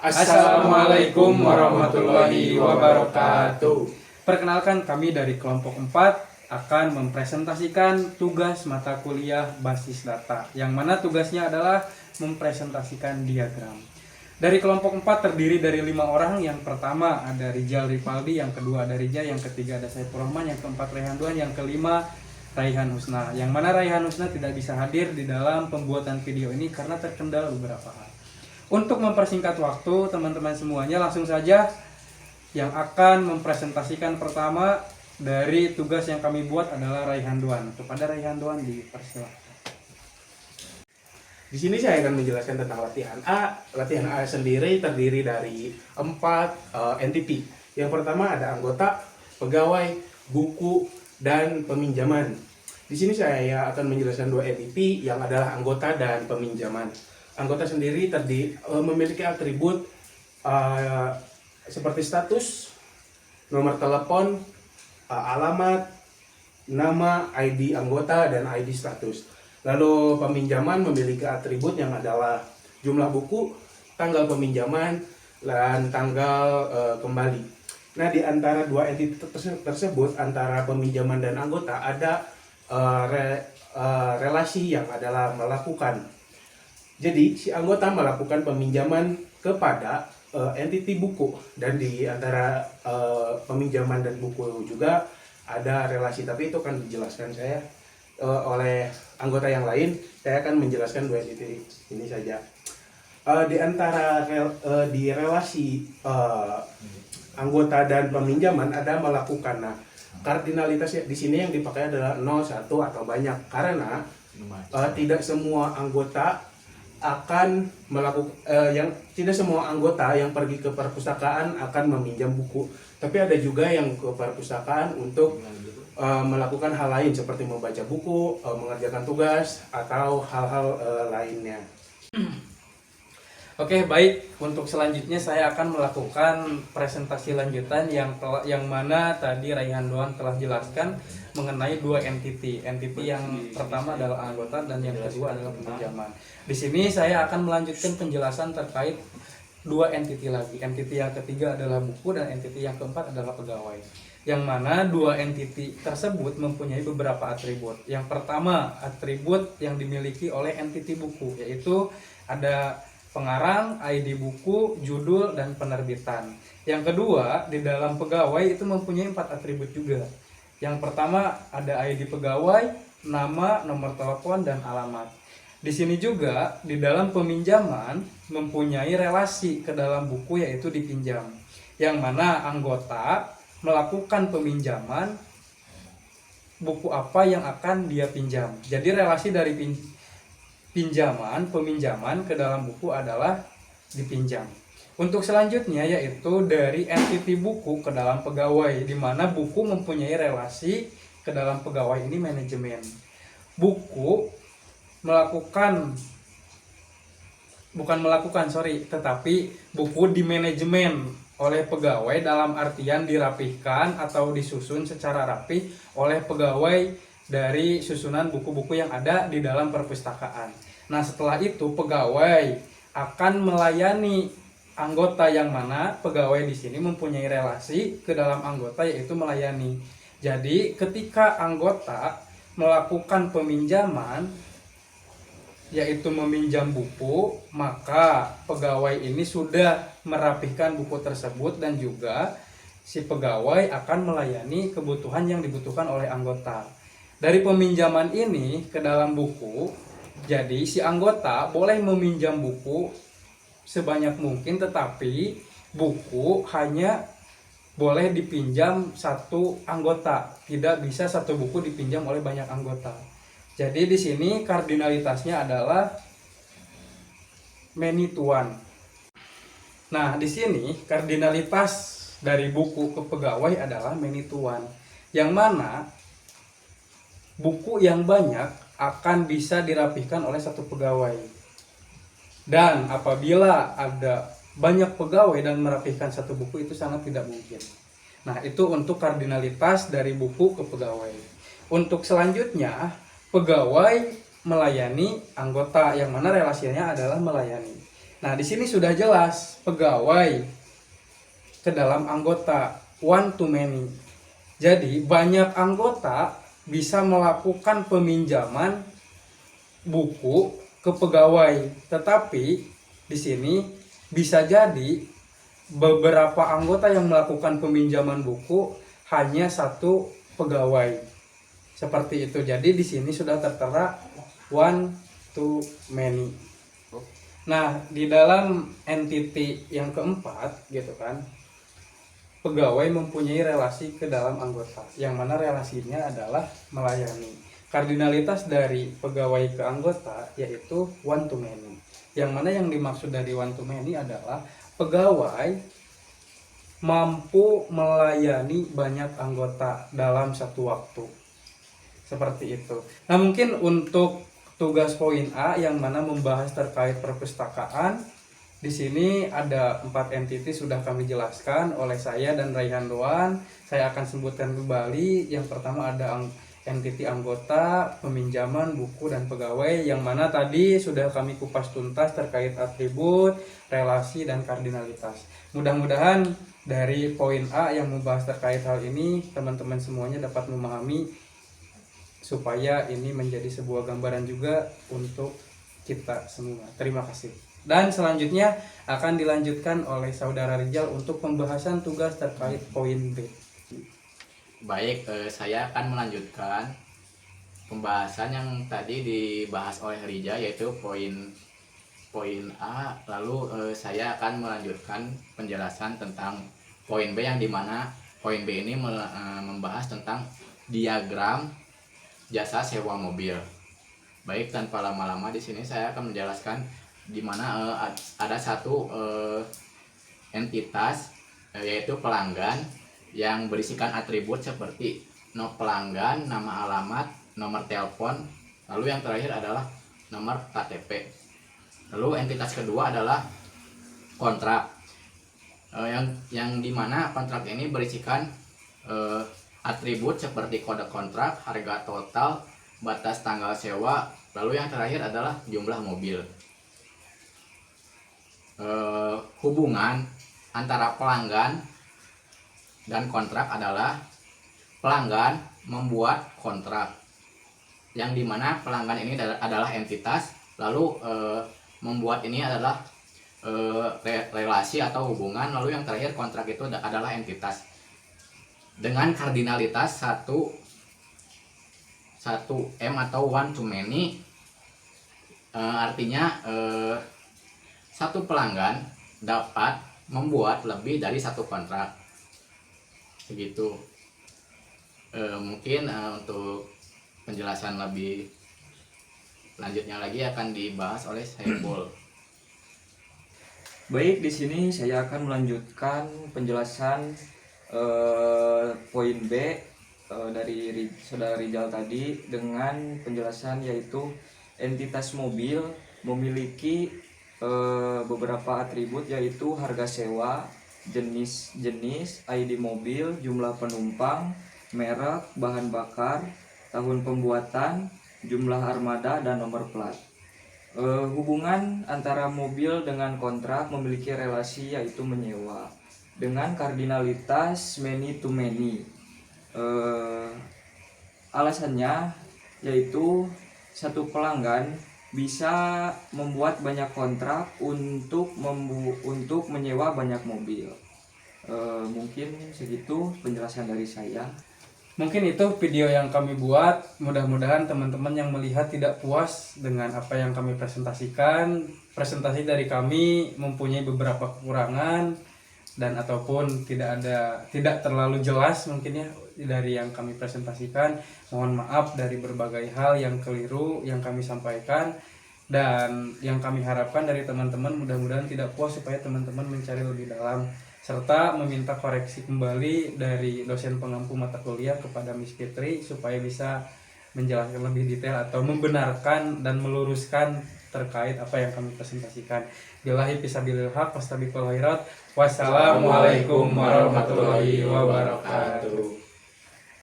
Assalamualaikum warahmatullahi wabarakatuh. Perkenalkan, kami dari kelompok 4 akan mempresentasikan tugas mata kuliah basis data, yang mana tugasnya adalah mempresentasikan diagram. Dari kelompok 4 terdiri dari 5 orang. Yang pertama ada Rijal Ripaldi, yang kedua ada Rija, yang ketiga ada Saiful Rahman, yang keempat Raihan Duan, yang kelima Raihan Husna. Yang mana Raihan Husna tidak bisa hadir di dalam pembuatan video ini karena terkendala beberapa hal. Untuk mempersingkat waktu teman-teman semuanya, langsung saja yang akan mempresentasikan pertama dari tugas yang kami buat adalah Raihan Duan. Kepada Raihan Duan dipersilakan. Di sini saya akan menjelaskan tentang latihan A. Latihan A sendiri terdiri dari 4 entity. Yang pertama ada anggota, pegawai, buku, dan peminjaman. Di sini saya akan menjelaskan 2 entity yang adalah anggota dan peminjaman. Anggota sendiri memiliki atribut seperti status, nomor telepon, alamat, nama, ID anggota, dan ID status. Lalu peminjaman memiliki atribut yang adalah jumlah buku, tanggal peminjaman, dan tanggal kembali. Nah, di antara 2 entitas tersebut, antara peminjaman dan anggota, ada relasi yang adalah melakukan. Jadi, si anggota melakukan peminjaman kepada entiti buku, dan di antara peminjaman dan buku juga ada relasi, tapi itu akan dijelaskan saya oleh anggota yang lain. Saya akan menjelaskan 2 entiti ini saja. Di antara di relasi anggota dan peminjaman ada melakukan. Nah, kardinalitas di sini yang dipakai adalah 0, 1, atau banyak, karena tidak semua anggota akan melakukan tidak semua anggota yang pergi ke perpustakaan akan meminjam buku, tapi ada juga yang ke perpustakaan untuk melakukan hal lain seperti membaca buku, mengerjakan tugas, atau hal-hal lainnya. Oke, baik. Untuk selanjutnya saya akan melakukan presentasi lanjutan yang mana tadi Raihan Duan telah jelaskan mengenai 2 entity. Entity yang pertama adalah anggota dan yang kedua adalah peminjaman. Di sini saya akan melanjutkan penjelasan terkait 2 entity lagi. Entity yang ketiga adalah buku dan entity yang keempat adalah pegawai. Yang mana 2 entity tersebut mempunyai beberapa atribut. Yang pertama, atribut yang dimiliki oleh entity buku, yaitu ada pengarang, ID buku, judul, dan penerbitan. Yang kedua, di dalam pegawai itu mempunyai 4 atribut juga. Yang pertama ada ID pegawai, nama, nomor telepon, dan alamat. Di sini juga di dalam peminjaman mempunyai relasi ke dalam buku, yaitu dipinjam. Yang mana anggota melakukan peminjaman buku apa yang akan dia pinjam. Jadi relasi dari peminjaman ke dalam buku adalah dipinjam. Untuk selanjutnya yaitu dari entity buku ke dalam pegawai, di mana buku mempunyai relasi ke dalam pegawai ini manajemen. Buku tetapi buku di manajemen oleh pegawai, dalam artian dirapihkan atau disusun secara rapi oleh pegawai dari susunan buku-buku yang ada di dalam perpustakaan. Nah, setelah itu pegawai akan melayani anggota, yang mana pegawai di sini mempunyai relasi ke dalam anggota, yaitu melayani. Jadi, ketika anggota melakukan peminjaman, yaitu meminjam buku, maka pegawai ini sudah merapihkan buku tersebut, dan juga si pegawai akan melayani kebutuhan yang dibutuhkan oleh anggota. Dari peminjaman ini ke dalam buku, jadi si anggota boleh meminjam buku sebanyak mungkin, tetapi buku hanya boleh dipinjam 1 anggota, tidak bisa 1 buku dipinjam oleh banyak anggota. Jadi di sini kardinalitasnya adalah many to one. Nah, di sini kardinalitas dari buku ke pegawai adalah many to one, yang mana buku yang banyak akan bisa dirapihkan oleh 1 pegawai. Dan apabila ada banyak pegawai dan merapihkan 1 buku, itu sangat tidak mungkin. Nah, itu untuk kardinalitas dari buku ke pegawai. Untuk selanjutnya, pegawai melayani anggota, yang mana relasinya adalah melayani. Nah, di sini sudah jelas pegawai ke dalam anggota, one to many. Jadi banyak anggota bisa melakukan peminjaman buku ke pegawai, tetapi di sini bisa jadi beberapa anggota yang melakukan peminjaman buku hanya satu pegawai. Seperti itu. Jadi di sini sudah tertera one to many. Nah, di dalam entity yang keempat gitu kan, pegawai mempunyai relasi ke dalam anggota, yang mana relasinya adalah melayani. Kardinalitas dari pegawai ke anggota yaitu one to many. Yang mana yang dimaksud dari one to many adalah pegawai mampu melayani banyak anggota dalam satu waktu. Seperti itu. Nah, mungkin untuk tugas poin A yang mana membahas terkait perpustakaan, di sini ada 4 entiti sudah kami jelaskan oleh saya dan Raihan Doan. Saya akan sebutkan kembali. Yang pertama ada entiti anggota, peminjaman, buku, dan pegawai, yang mana tadi sudah kami kupas tuntas terkait atribut, relasi, dan kardinalitas. Mudah-mudahan dari poin A yang membahas terkait hal ini, teman-teman semuanya dapat memahami supaya ini menjadi sebuah gambaran juga untuk kita semua. Terima kasih. Dan selanjutnya akan dilanjutkan oleh Saudara Rijal untuk pembahasan tugas terkait poin B. Baik, saya akan melanjutkan pembahasan yang tadi dibahas oleh Rijal, yaitu poin A. Lalu saya akan melanjutkan penjelasan tentang poin B, yang dimana poin B ini membahas tentang diagram jasa sewa mobil. Baik, tanpa lama-lama di sini saya akan menjelaskan di mana ada satu entitas, yaitu pelanggan, yang berisikan atribut seperti pelanggan, nama alamat, nomor telepon, lalu yang terakhir adalah nomor KTP. Lalu entitas kedua adalah kontrak, yang dimana kontrak ini berisikan atribut seperti kode kontrak, harga total, batas tanggal sewa, lalu yang terakhir adalah jumlah mobil. Hubungan antara pelanggan dan kontrak adalah pelanggan membuat kontrak, yang dimana pelanggan ini adalah entitas, lalu membuat ini adalah relasi atau hubungan, lalu yang terakhir kontrak itu adalah entitas. Dengan kardinalitas 1M atau one to many, artinya satu pelanggan dapat membuat lebih dari satu kontrak. Begitu. Mungkin untuk penjelasan lebih lanjutnya lagi akan dibahas oleh Saiful. Baik, di sini saya akan melanjutkan penjelasan poin B dari Saudara Rijal tadi, dengan penjelasan yaitu entitas mobil memiliki beberapa atribut, yaitu harga sewa, jenis ID mobil, jumlah penumpang, merek, bahan bakar, tahun pembuatan, jumlah armada, dan nomor plat. Hubungan antara mobil dengan kontrak memiliki relasi yaitu menyewa dengan kardinalitas many to many. Alasannya yaitu satu pelanggan bisa membuat banyak kontrak untuk menyewa banyak mobil. Mungkin segitu penjelasan dari saya. Mungkin itu video yang kami buat. Mudah-mudahan teman-teman yang melihat tidak puas dengan apa yang kami presentasikan. Presentasi dari kami mempunyai beberapa kekurangan dan ataupun tidak terlalu jelas mungkin ya dari yang kami presentasikan. Mohon maaf dari berbagai hal yang keliru yang kami sampaikan, dan yang kami harapkan dari teman-teman mudah-mudahan tidak puas, supaya teman-teman mencari lebih dalam serta meminta koreksi kembali dari dosen pengampu mata kuliah kepada Miss Fitri supaya bisa menjelaskan lebih detail atau membenarkan dan meluruskan terkait apa yang kami presentasikan. Billahi fisabilil haq, wastabiqul khairat. Wassalamualaikum warahmatullahi wabarakatuh.